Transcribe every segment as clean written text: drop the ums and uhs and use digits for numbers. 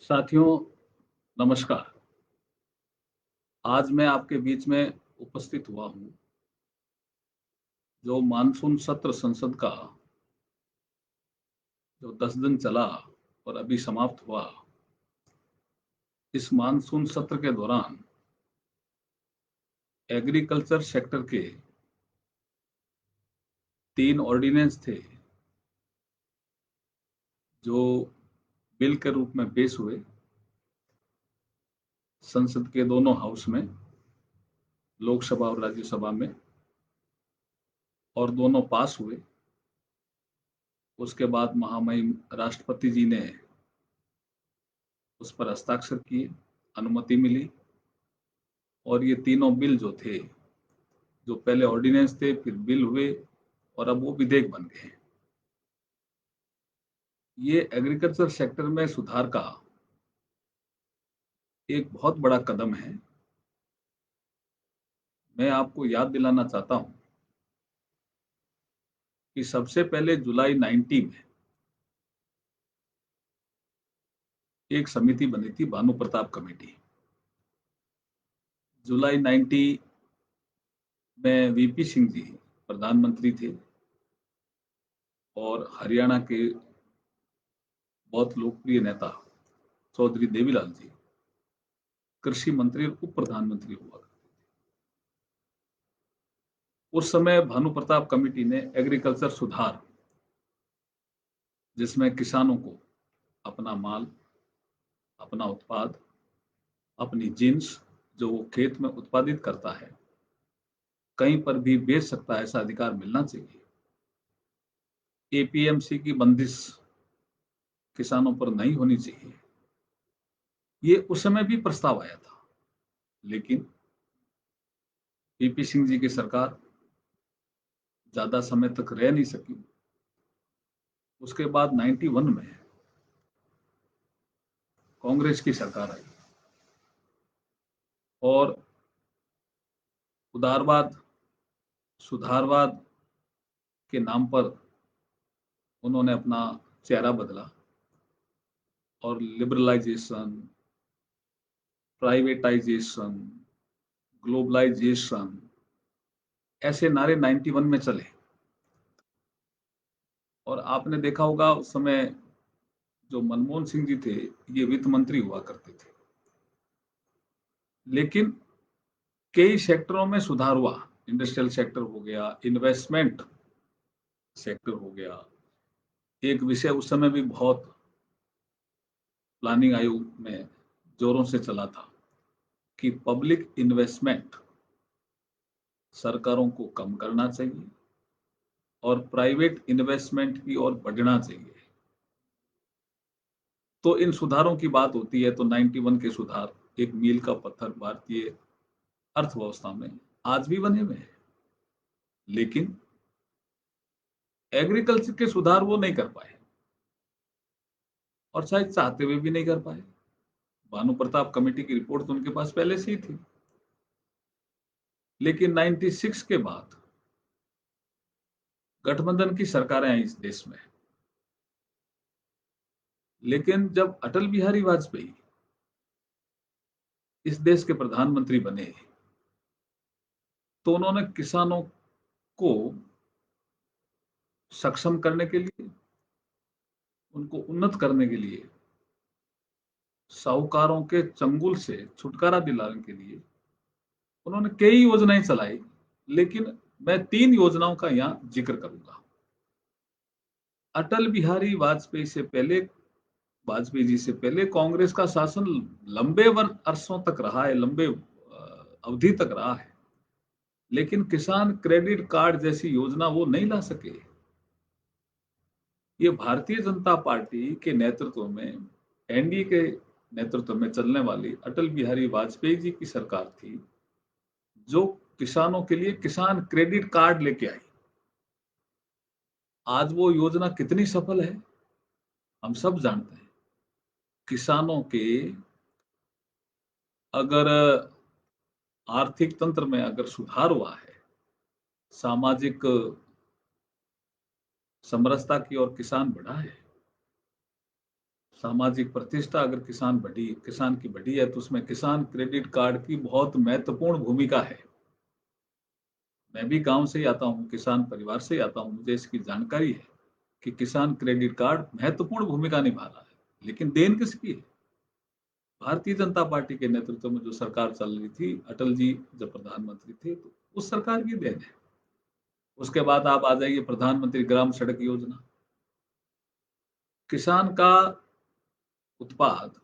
साथियों, नमस्कार। आज मैं आपके बीच में उपस्थित हुआ हूँ, जो मानसून सत्र संसद का जो 10 दिन चला और अभी समाप्त हुआ। इस मानसून सत्र के दौरान एग्रीकल्चर सेक्टर के 3 ऑर्डिनेंस थे, जो बिल के रूप में पेश हुए संसद के दोनों हाउस में, लोकसभा और राज्यसभा में, और दोनों पास हुए। उसके बाद महामहिम राष्ट्रपति जी ने उस पर हस्ताक्षर किए, अनुमति मिली और ये तीनों बिल जो थे, जो पहले ऑर्डिनेंस थे, फिर बिल हुए और अब वो विधेयक बन गए। ये एग्रीकल्चर सेक्टर में सुधार का एक बहुत बड़ा कदम है। मैं आपको याद दिलाना चाहता हूं कि सबसे पहले जुलाई 90 में एक समिति बनी थी, भानु प्रताप कमेटी। जुलाई 90 में वीपी सिंह जी प्रधानमंत्री थे और हरियाणा के बहुत लोकप्रिय नेता चौधरी देवीलाल जी कृषि मंत्री और उप प्रधानमंत्री हुआ करते थे। उस समय भानु प्रताप कमेटी ने एग्रीकल्चर सुधार, जिसमें किसानों को अपना माल, अपना उत्पाद, अपनी जिन्स जो वो खेत में उत्पादित करता है, कहीं पर भी बेच सकता है, ऐसा अधिकार मिलना चाहिए। एपीएमसी की बंदिश किसानों पर नहीं होनी चाहिए। ये उस समय भी प्रस्ताव आया था, लेकिन वीपी सिंह जी की सरकार ज्यादा समय तक रह नहीं सकी। उसके बाद 91 में कांग्रेस की सरकार आई और उदारवाद, सुधारवाद के नाम पर उन्होंने अपना चेहरा बदला और लिबरलाइजेशन, प्राइवेटाइजेशन, ग्लोबलाइजेशन, ऐसे नारे 91 में चले। और आपने देखा होगा उस समय जो मनमोहन सिंह जी थे, ये वित्त मंत्री हुआ करते थे। लेकिन कई सेक्टरों में सुधार हुआ। इंडस्ट्रियल सेक्टर हो गया, इन्वेस्टमेंट सेक्टर हो गया। एक विषय उस समय भी बहुत प्लानिंग आयोग में जोरों से चला था कि पब्लिक इन्वेस्टमेंट सरकारों को कम करना चाहिए और प्राइवेट इन्वेस्टमेंट की ओर बढ़ना चाहिए। तो इन सुधारों की बात होती है तो 91 के सुधार एक मील का पत्थर भारतीय अर्थव्यवस्था में आज भी बने हुए हैं। लेकिन एग्रीकल्चर के सुधार वो नहीं कर पाए और शायद चाहते हुए भी नहीं कर पाए। भानु प्रताप कमेटी की रिपोर्ट तो उनके पास पहले से ही थी। लेकिन 96 के बाद गठबंधन की सरकारें आई इस देश में। लेकिन जब अटल बिहारी वाजपेयी इस देश के प्रधानमंत्री बने, तो उन्होंने किसानों को सक्षम करने के लिए, उनको उन्नत करने के लिए, साहूकारों के चंगुल से छुटकारा दिलाने के लिए उन्होंने कई योजनाएं चलाई। लेकिन मैं 3 योजनाओं का यहां जिक्र करूंगा। अटल बिहारी वाजपेयी से पहले, वाजपेयी जी से पहले कांग्रेस का शासन लंबे अरसों तक रहा है, लंबे अवधि तक रहा है। लेकिन किसान क्रेडिट कार्ड जैसी योजना वो नहीं ला सके। ये भारतीय जनता पार्टी के नेतृत्व में, एनडीए के नेतृत्व में चलने वाली अटल बिहारी वाजपेयी जी की सरकार थी, जो किसानों के लिए किसान क्रेडिट कार्ड लेके आई। आज वो योजना कितनी सफल है, हम सब जानते हैं। किसानों के अगर आर्थिक तंत्र में अगर सुधार हुआ है, सामाजिक समरसता की ओर किसान बढ़ा है, सामाजिक प्रतिष्ठा अगर किसान की बढ़ी है, तो उसमें किसान क्रेडिट कार्ड की बहुत महत्वपूर्ण भूमिका है। मैं भी गाँव से ही आता हूँ, किसान परिवार से ही आता हूँ, मुझे इसकी जानकारी है कि किसान क्रेडिट कार्ड महत्वपूर्ण भूमिका निभा रहा है। लेकिन देन किसकी है? भारतीय जनता पार्टी के नेतृत्व में जो सरकार चल रही थी, अटल जी जब प्रधानमंत्री थे, तो उस सरकार की देन है। उसके बाद आप आ जाइए प्रधानमंत्री ग्राम सड़क योजना। किसान का उत्पाद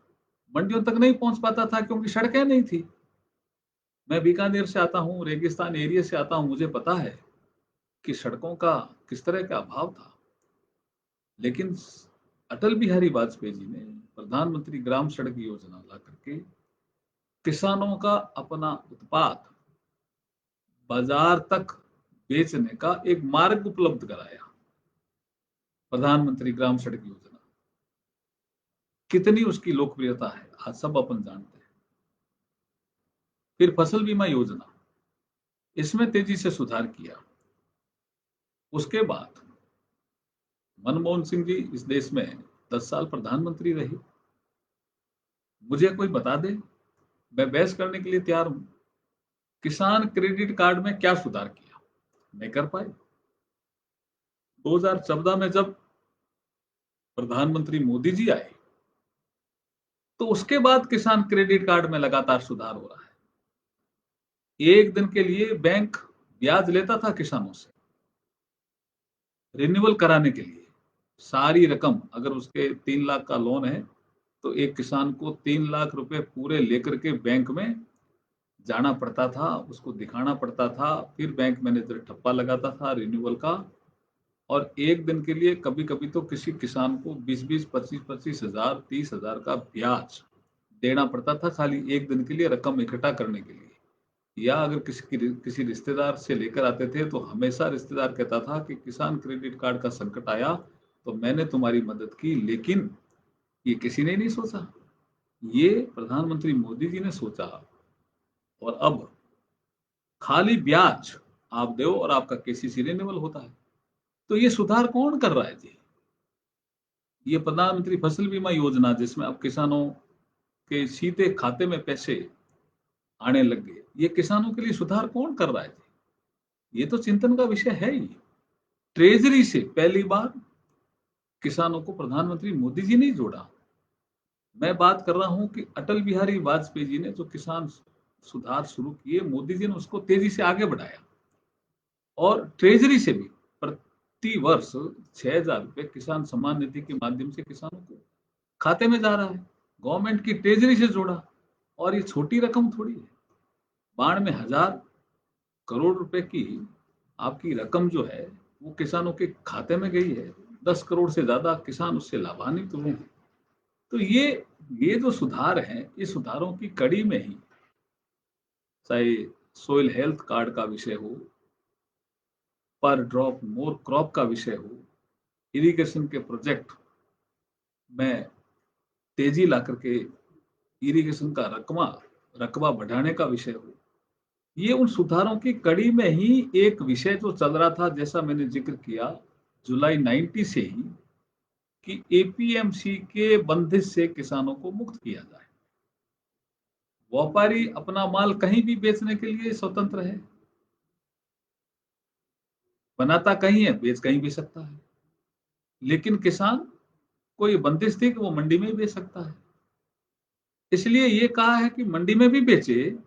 मंडियों तक नहीं पहुँच पाता था क्योंकि सड़कें नहीं थी। मैं बीकानेर से आता हूँ, रेगिस्तान एरिया से आता हूँ, मुझे पता है कि सड़कों का किस तरह का अभाव था। लेकिन अटल बिहारी वाजपेयी जी ने प्रधानमंत्री ग्राम सड़क योजना ला करके किसानों का अपना उत्पाद बाजार तक बेचने का एक मार्ग उपलब्ध कराया। प्रधानमंत्री ग्राम सड़क योजना कितनी उसकी लोकप्रियता है आज सब अपन जानते हैं। फिर फसल बीमा योजना, इसमें तेजी से सुधार किया। उसके बाद मनमोहन सिंह जी इस देश में 10 साल प्रधानमंत्री रहे। मुझे कोई बता दे, मैं बहस करने के लिए तैयार हूं, किसान क्रेडिट कार्ड में क्या सुधार किया? नहीं कर पाए। 2014 में जब प्रधानमंत्री मोदी जी आए, तो उसके बाद किसान क्रेडिट कार्ड में लगातार सुधार हो रहा है। एक दिन के लिए बैंक ब्याज लेता था किसानों से रिन्यूअल कराने के लिए। सारी रकम, अगर उसके 3 लाख का लोन है, तो एक किसान को 3 लाख रुपए पूरे लेकर के बैंक में जाना पड़ता था, उसको दिखाना पड़ता था, फिर बैंक मैनेजर ठप्पा लगाता था रिन्यूअल का। और एक दिन के लिए कभी कभी तो किसी किसान को 20-20, 25-25 हजार, 30 हजार का ब्याज देना पड़ता था, खाली एक दिन के लिए रकम इकट्ठा करने के लिए। या अगर किसी रिश्तेदार से लेकर आते थे, तो हमेशा रिश्तेदार कहता था कि किसान क्रेडिट कार्ड का संकट आया तो मैंने तुम्हारी मदद की, लेकिन ये किसी ने नहीं सोचा। ये प्रधानमंत्री मोदी जी ने सोचा। और अब खाली ब्याज आप दो और आपका केसीसी रिन्यूअल होता है। तो ये सुधार कौन कर रहा है जी? ये प्रधानमंत्री फसल बीमा योजना, जिसमें अब किसानों के सीधे खाते में पैसे आने लग गए, ये किसानों के लिए सुधार कौन कर रहा है जी? ये तो चिंतन का विषय है ही। ट्रेजरी से पहली बार किसानों को प्रधानमंत्री मोदी जी ने ही जोड़ा। मैं बात कर रहा हूं कि अटल बिहारी वाजपेयी जी ने जो किसान सुधार शुरू किए, मोदी जी ने उसको तेजी से आगे बढ़ाया। और ट्रेजरी से भी प्रति वर्ष 6,000 रुपए किसान सम्मान निधि के माध्यम से किसानों को खाते में जा रहा है। गवर्नमेंट की ट्रेजरी से जोड़ा। और ये छोटी रकम थोड़ी है। 92,000 करोड़ रुपए की आपकी रकम जो है, वो किसानों के खाते में गई है। 10 करोड़ से ज्यादा किसान उससे लाभान्वित हुए हैं। तो ये जो सुधार हैं, इस सुधारों की कड़ी में ही, चाहे सोइल हेल्थ कार्ड का विषय हो, पर ड्रॉप मोर क्रॉप का विषय हो, इरिगेशन के प्रोजेक्ट में तेजी ला करके इरिगेशन का रकबा बढ़ाने का विषय हो, ये उन सुधारों की कड़ी में ही एक विषय जो चल रहा था, जैसा मैंने जिक्र किया जुलाई 90 से ही, कि एपीएमसी के बंदिश से किसानों को मुक्त किया जाए। व्यापारी अपना माल कहीं भी बेचने के लिए स्वतंत्र है, बनाता कहीं है, बेच कहीं भी सकता है। लेकिन किसान को ये बंदिश थी कि वो मंडी में ही बेच सकता है। इसलिए ये कहा है कि मंडी में भी बेचे,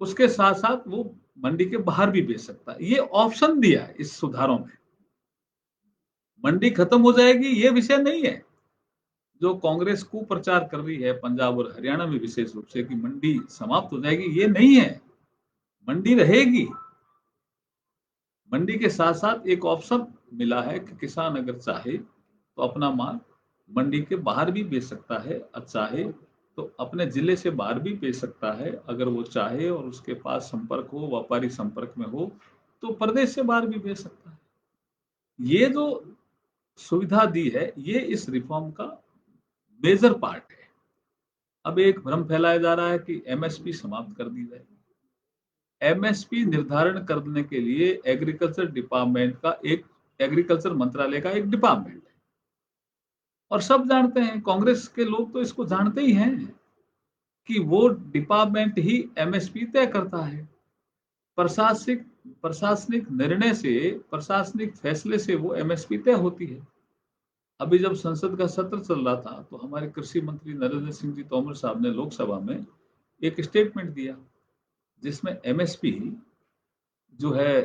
उसके साथ साथ वो मंडी के बाहर भी बेच सकता है। ये ऑप्शन दिया है इस सुधारों में। मंडी खत्म हो जाएगी ये विषय नहीं है। जो कांग्रेस कुप्रचार कर रही है पंजाब और हरियाणा में विशेष रूप से कि मंडी समाप्त हो जाएगी, ये नहीं है। मंडी रहेगी। मंडी के साथ साथ एक ऑप्शन मिला है कि किसान अगर चाहे तो अपना माल मंडी के बाहर भी बेच सकता है, और चाहे तो अपने जिले से बाहर भी बेच सकता है। अगर वो चाहे और उसके पास संपर्क हो, व्यापारी संपर्क में हो, तो प्रदेश से बाहर भी बेच सकता है। ये जो सुविधा दी है, ये इस रिफॉर्म का मेजर पार्ट है। अब एक भ्रम फैलाया जा रहा है कि एमएसपी समाप्त कर दी जाए। एमएसपी निर्धारण करने के लिए एग्रीकल्चर मंत्रालय का एक डिपार्टमेंट है। और सब जानते हैं, कांग्रेस के लोग तो इसको जानते ही हैं कि वो डिपार्टमेंट ही एमएसपी तय करता है। प्रशासनिक प्रशासनिक निर्णय से, प्रशासनिक फैसले से वो एमएसपी तय होती है। अभी जब संसद का सत्र चल रहा था तो हमारे कृषि मंत्री नरेंद्र सिंह जी तोमर साहब ने लोकसभा में एक स्टेटमेंट दिया जिसमें एमएसपी जो है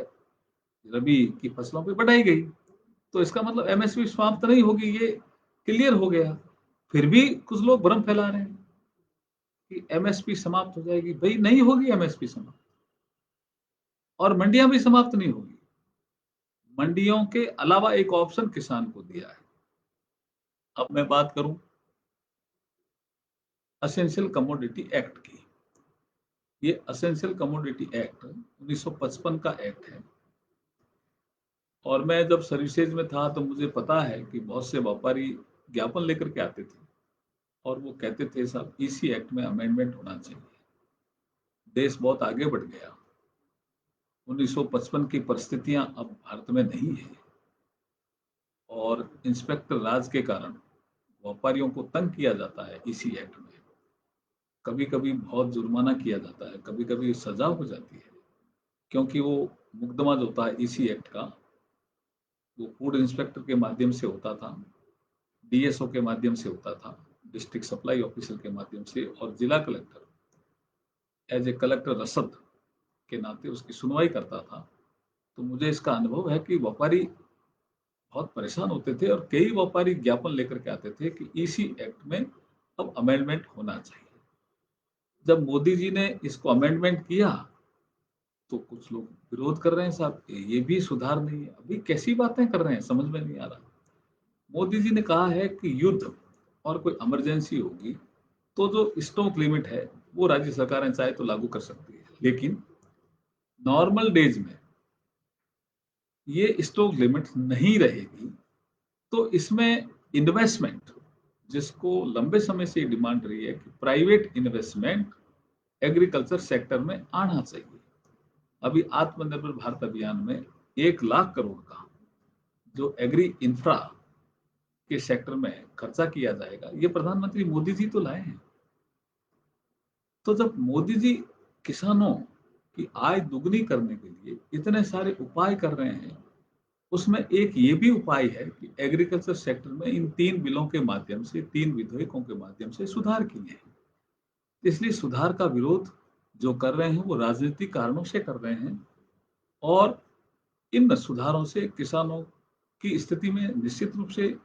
रबी की फसलों पे बढ़ाई गई। तो इसका मतलब एमएसपी समाप्त नहीं होगी, ये क्लियर हो गया। फिर भी कुछ लोग भ्रम फैला रहे हैं कि एमएसपी समाप्त हो जाएगी। भाई नहीं होगी एमएसपी समाप्त, और मंडियां भी समाप्त नहीं होगी। मंडियों के अलावा एक ऑप्शन किसान को दिया है। अब मैं बात करूं असेंशियल कमोडिटी एक्ट की। ये असेंशियल कमोडिटी एक्ट 1955 का एक्ट है। और मैं जब सर्विसेज में था तो मुझे पता है कि बहुत से व्यापारी ज्ञापन लेकर के आते थे और वो कहते थे साहब इसी एक्ट में अमेंडमेंट होना चाहिए। देश बहुत आगे बढ़ गया। 1955 की परिस्थितियां अब भारत में नहीं है, और इंस्पेक्टर राज के कारण व्यापारियों को तंग किया जाता है इसी एक्ट में। कभी कभी बहुत जुर्माना किया जाता है, कभी कभी सजा हो जाती है, क्योंकि वो मुकदमा जो होता है इसी एक्ट का, वो फूड इंस्पेक्टर के माध्यम से होता था, डीएसओ के माध्यम से होता था, डिस्ट्रिक्ट सप्लाई ऑफिसर के माध्यम से, और जिला कलेक्टर एज ए कलेक्टर रसद के नाते उसकी सुनवाई करता था। तो मुझे इसका अनुभव है कि व्यापारी बहुत परेशान होते थे, और कई व्यापारी ज्ञापन लेकर के आते थे कि इसी एक्ट में अब अमेंडमेंट होना चाहिए। जब मोदी जी ने इसको अमेंडमेंट किया तो कुछ लोग विरोध कर रहे हैं, साहब ये भी सुधार नहीं है। अभी कैसी बातें कर रहे हैं, समझ में नहीं आ रहा। मोदी जी ने कहा है कि युद्ध और कोई इमरजेंसी होगी तो जो स्टॉक लिमिट है वो राज्य सरकारें चाहे तो लागू कर सकती है, लेकिन नॉर्मल डेज में ये स्टॉक लिमिट नहीं रहेगी। तो इसमें इन्वेस्टमेंट, जिसको लंबे समय से डिमांड रही है कि प्राइवेट इन्वेस्टमेंट एग्रीकल्चर सेक्टर में आना चाहिए। अभी आत्मनिर्भर भारत अभियान में 1 लाख करोड़ का जो एग्री इंफ्रा के सेक्टर में खर्चा किया जाएगा, ये प्रधानमंत्री मोदी जी तो लाए हैं। तो जब मोदी जी किसानों की आय दुगनी करने के लिए इतने सारे उपाय कर रहे हैं, उसमें एक ये भी उपाय है कि एग्रीकल्चर सेक्टर में इन 3 बिलों के माध्यम से, 3 विधेयकों के माध्यम से सुधार किए हैं। इसलिए सुधार का विरोध जो कर रहे हैं वो राजनीतिक कारणों से कर रहे हैं, और इन सुधारों से किसानों की स्थिति में निश्चित रूप से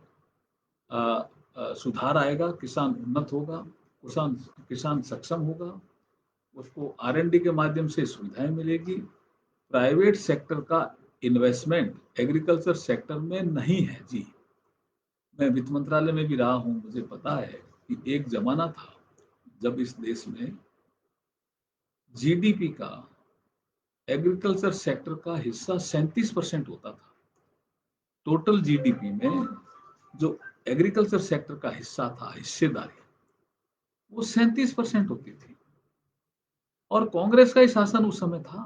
सुधार आएगा। किसान उन्नत होगा, किसान किसान सक्षम होगा, उसको आर&डी के माध्यम से सुविधाएं मिलेगी। प्राइवेट सेक्टर का इन्वेस्टमेंट एग्रीकल्चर सेक्टर में नहीं है जी। मैं वित्त मंत्रालय में भी रहा हूं, मुझे पता है कि एक जमाना था जब इस देश में जीडीपी का एग्रीकल्चर सेक्टर का हिस्सा 37% होता था। टोटल जीडीपी में जो एग्रीकल्चर सेक्टर का हिस्सा था, हिस्सेदारी, वो 37% होती थी, और कांग्रेस का ही शासन उस समय था।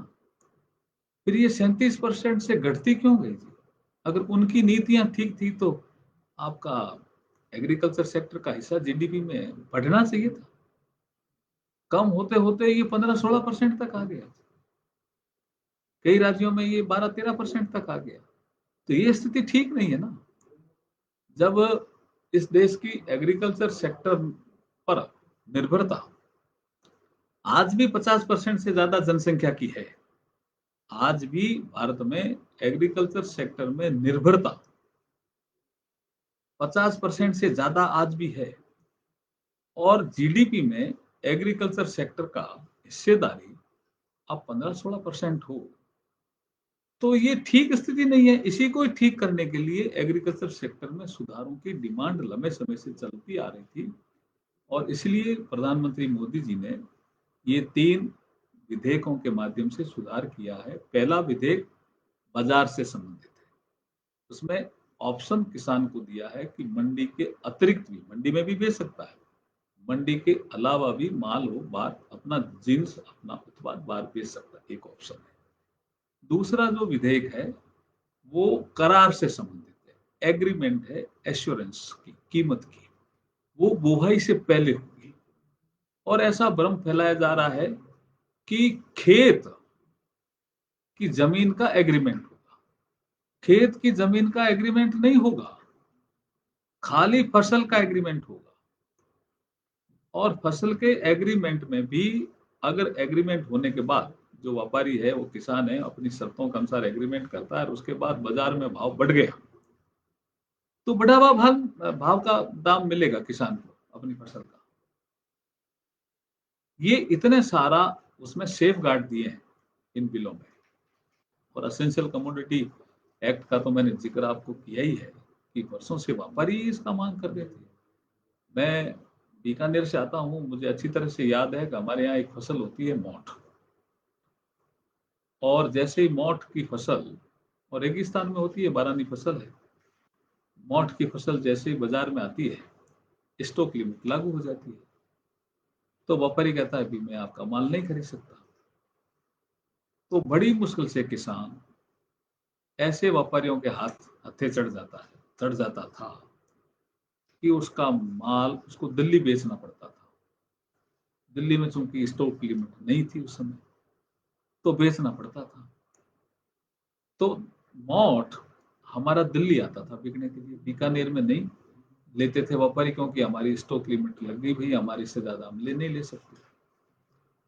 फिर ये 37% से घटती क्यों गई थी? अगर उनकी नीतियां ठीक थी तो आपका एग्रीकल्चर सेक्टर का हिस्सा जीडीपी में बढ़ना चाहिए था। कम होते होते ये 15-16% तक आ गया। कई राज्यों में ये 12-13% तक आ गया। तो ये स्थिति ठीक नहीं है ना। जब इस देश की एग्रीकल्चर सेक्टर पर निर्भरता आज भी 50% से ज्यादा जनसंख्या की है, आज भी भारत में एग्रीकल्चर सेक्टर में निर्भरता 50% से ज्यादा आज भी है, और जीडीपी में एग्रीकल्चर सेक्टर का हिस्सेदारी अब 15-16% हो, तो ये ठीक स्थिति नहीं है। इसी को ठीक करने के लिए एग्रीकल्चर सेक्टर में सुधारों की डिमांड लंबे समय से चलती आ रही थी, और इसलिए प्रधानमंत्री मोदी जी ने ये 3 विधेयकों के माध्यम से सुधार किया है। पहला विधेयक बाजार से संबंधित है। उसमें ऑप्शन किसान को दिया है कि मंडी के अतिरिक्त भी, मंडी में भी बेच सकता है, मंडी के अलावा भी माल हो बाहर, अपना जिन्स, अपना उत्पाद बाहर बेच सकता है, एक ऑप्शन है। दूसरा जो विधेयक है वो करार से संबंधित है, एग्रीमेंट है एश्योरेंस की, कीमत की, वो बुआई से पहले होगी। और ऐसा भ्रम फैलाया जा रहा है कि खेत की जमीन का एग्रीमेंट होगा। खेत की जमीन का एग्रीमेंट नहीं होगा, खाली फसल का एग्रीमेंट होगा। और फसल के एग्रीमेंट में भी अगर एग्रीमेंट होने के बाद जो व्यापारी है, वो किसान है, अपनी शर्तों के अनुसार एग्रीमेंट करता है और उसके बाद बाजार में भाव बढ़ गया, तो बढ़ा हुआ भाव का दाम मिलेगा किसान को अपनी फसल का। ये इतने सारा उसमें सेफ गार्ड दिए हैं इन बिलों में। और असेंशियल कमोडिटी एक्ट का तो मैंने जिक्र आपको किया ही है कि वर्षों से व्यापारी इसका मांग कर रहे थे। मैं बीकानेर से आता हूँ, मुझे अच्छी तरह से याद है कि हमारे यहाँ एक फसल होती है मोठ। और जैसे ही मोठ की फसल, और रेगिस्तान में होती है, बारानी फसल है, मोठ की फसल जैसे ही बाजार में आती है, स्टॉक लिमिट लागू हो जाती है। तो व्यापारी कहता है, अभी मैं आपका माल नहीं खरीद सकता। तो बड़ी मुश्किल से किसान ऐसे व्यापारियों के हाथ हत्थे चढ़ जाता था कि उसका माल उसको दिल्ली बेचना पड़ता था। दिल्ली में चूंकि स्टॉक लिमिट नहीं थी उस समय, तो बेचना पड़ता था। तो मोठ हमारा दिल्ली आता था बिकने के लिए, बीकानेर में नहीं लेते थे व्यापारी, क्योंकि हमारी स्टॉक लिमिट लग गई, भाई हमारी से ज्यादा हम ले नहीं ले सकते।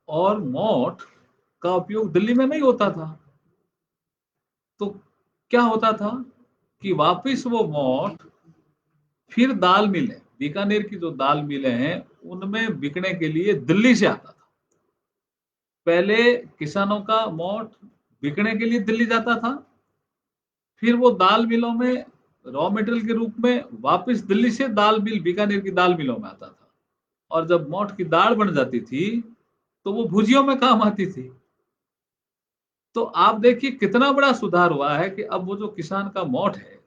और मोठ का उपयोग दिल्ली में नहीं होता था। तो क्या होता था कि वापिस वो मोठ फिर दाल मिलें, बीकानेर की जो दाल मिलें हैं, उनमें बिकने के लिए दिल्ली से आता था। पहले किसानों का मोठ बिकने के लिए दिल्ली जाता था, फिर वो दाल मिलों में रॉ मटेरियल के रूप में वापस दिल्ली से दाल मिल, बीकानेर की दाल मिलों में आता था। और जब मोठ की दाल बन जाती थी तो वो भुजियों में काम आती थी। तो आप देखिए कितना बड़ा सुधार हुआ है कि अब वो जो किसान का मोठ है,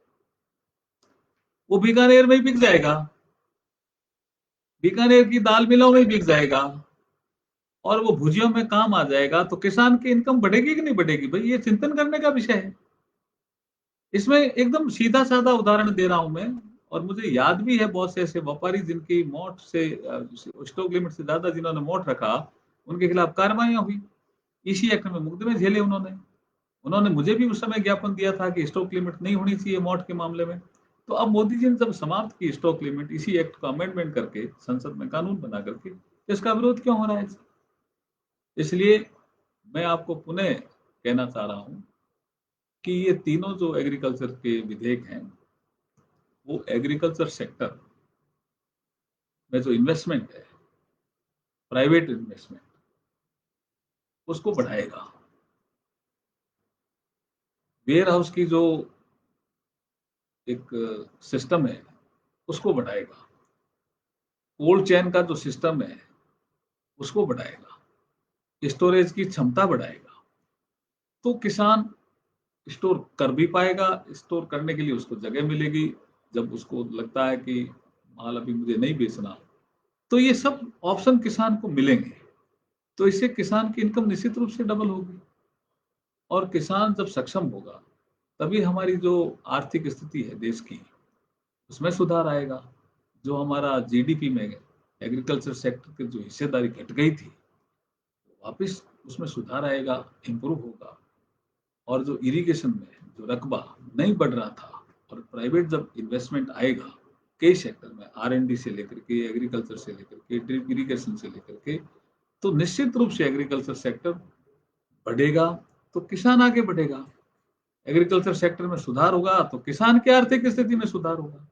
वो बीकानेर में ही बिक जाएगा, बीकानेर की दाल मिलों में ही बिक जाएगा, और वो भुजियों में काम आ जाएगा। तो किसान की इनकम बढ़ेगी कि नहीं बढ़ेगी, भाई ये चिंतन करने का विषय है। इसमें एकदम सीधा साधा उदाहरण दे रहा हूं मैं। और मुझे याद भी है बहुत से ऐसे व्यापारी जिनकी मोठ से स्टॉक लिमिट से ज्यादा जिन्होंने मोठ रखा, उनके खिलाफ कार्रवाइयां हुई, इसी एक्ट में मुकदमे झेले उन्होंने। उन्होंने मुझे भी उस समय ज्ञापन दिया था कि स्टॉक लिमिट नहीं होनी चाहिए मोठ के मामले में। तो अब मोदी जी ने जब समाप्त की स्टॉक लिमिट, इसी एक्ट को अमेंडमेंट करके संसद में कानून बना करके, तो इसका विरोध क्यों हो रहा है? इसलिए मैं आपको पुनः कहना चाह रहा हूं कि ये तीनों जो एग्रीकल्चर के विधेयक हैं, वो एग्रीकल्चर सेक्टर में जो इन्वेस्टमेंट है, प्राइवेट इन्वेस्टमेंट, उसको बढ़ाएगा। वेयर हाउस की जो एक सिस्टम है, उसको बढ़ाएगा। कोल्ड चेन का जो सिस्टम है, उसको बढ़ाएगा। स्टोरेज की क्षमता बढ़ाएगा। तो किसान स्टोर कर भी पाएगा, स्टोर करने के लिए उसको जगह मिलेगी। जब उसको लगता है कि माल अभी मुझे नहीं बेचना, तो ये सब ऑप्शन किसान को मिलेंगे। तो इससे किसान की इनकम निश्चित रूप से डबल होगी। और किसान जब सक्षम होगा, तभी हमारी जो आर्थिक स्थिति है देश की, उसमें सुधार आएगा। जो हमारा जीडीपी में एग्रीकल्चर सेक्टर की जो हिस्सेदारी घट गई थी, वापस उसमें सुधार आएगा, इंप्रूव होगा। और जो इरिगेशन में जो रकबा नहीं बढ़ रहा था, और प्राइवेट जब इन्वेस्टमेंट आएगा कई सेक्टर में, आर&डी से लेकर के, एग्रीकल्चर से लेकर के, ड्रिप इरिगेशन से लेकर के, तो निश्चित रूप से एग्रीकल्चर सेक्टर बढ़ेगा, तो किसान आगे बढ़ेगा। एग्रीकल्चर सेक्टर में सुधार होगा तो किसान की आर्थिक स्थिति में सुधार होगा,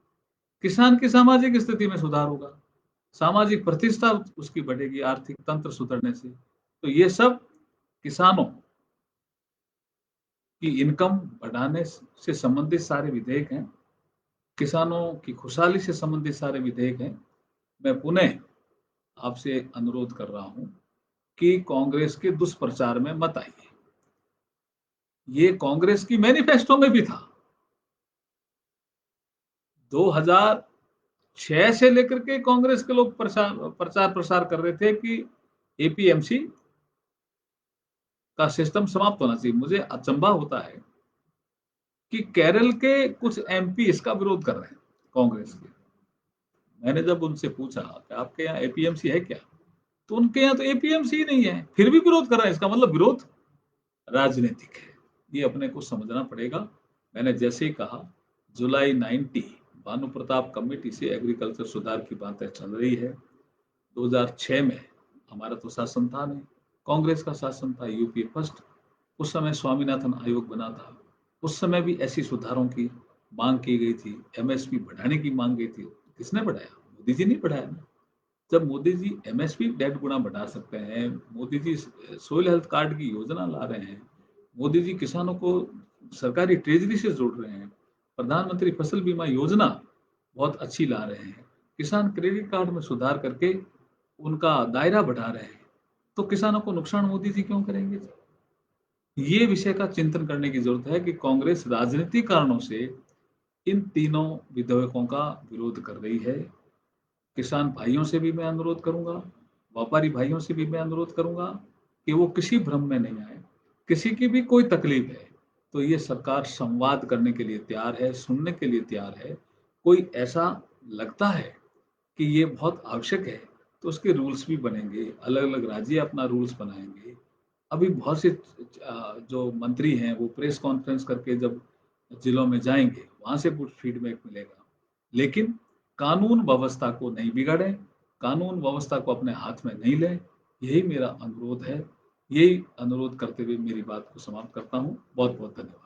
किसान की सामाजिक स्थिति में सुधार होगा, सामाजिक प्रतिष्ठा उसकी बढ़ेगी आर्थिक तंत्र सुधरने से। तो ये सब किसानों की इनकम बढ़ाने से संबंधित सारे विधेयक हैं, किसानों की खुशहाली से संबंधित सारे विधेयक हैं। मैं पुनः आपसे अनुरोध कर रहा हूं कि कांग्रेस के दुष्प्रचार में मत आइए। ये कांग्रेस की मैनिफेस्टो में भी था। 2006 से लेकर के कांग्रेस के लोग प्रचार प्रसार कर रहे थे कि एपीएमसी का सिस्टम समाप्त होना चाहिए। मुझे अचंभा होता है कि केरल के कुछ एमपी इसका विरोध कर रहे हैं, कांग्रेस के। मैंने जब उनसे पूछा कि आपके यहाँ एपीएमसी है क्या? तो उनके यहाँ तो एपीएमसी ही नहीं है, फिर भी विरोध कर रहे हैं। इसका मतलब विरोध राजनीतिक है। ये अपने को समझना पड़ेगा। मैंने जैसे ही कहा, जुलाई 90 भानु प्रताप कमेटी से एग्रीकल्चर सुधार की बातें चल रही है। 2006 में हमारा तो शासन था नहीं, कांग्रेस का शासन था, यूपीए फर्स्ट। उस समय स्वामीनाथन आयोग बना था। उस समय भी ऐसी सुधारों की मांग की गई थी, एमएसपी बढ़ाने की मांग गई थी। किसने बढ़ाया? मोदी जी ने बढ़ाया ना। जब मोदी जी एमएसपी 1.5 गुना बढ़ा सकते हैं, Modi ji soil health card की योजना ला रहे हैं, मोदी जी किसानों को सरकारी ट्रेजरी से जोड़ रहे हैं, प्रधानमंत्री फसल बीमा योजना बहुत अच्छी ला रहे हैं, किसान क्रेडिट कार्ड में सुधार करके उनका दायरा बढ़ा रहे हैं, तो किसानों को नुकसान मोदी जी क्यों करेंगे? ये विषय का चिंतन करने की जरूरत है कि कांग्रेस राजनीतिक कारणों से इन तीनों विधेयकों का विरोध कर रही है। किसान भाइयों से भी मैं अनुरोध करूंगा, व्यापारी भाइयों से भी मैं अनुरोध करूंगा कि वो किसी भ्रम में नहीं आए। किसी की भी कोई तकलीफ है तो ये सरकार संवाद करने के लिए तैयार है, सुनने के लिए तैयार है। कोई ऐसा लगता है कि ये बहुत आवश्यक है तो उसके रूल्स भी बनेंगे, अलग अलग राज्य अपना रूल्स बनाएंगे। अभी बहुत से जो मंत्री हैं वो प्रेस कॉन्फ्रेंस करके जब जिलों में जाएंगे वहां से कुछ फीडबैक मिलेगा। लेकिन कानून व्यवस्था को नहीं बिगाड़ें, कानून व्यवस्था को अपने हाथ में नहीं लें, यही मेरा अनुरोध है। यही अनुरोध करते हुए मेरी बात को समाप्त करता हूँ। बहुत बहुत धन्यवाद।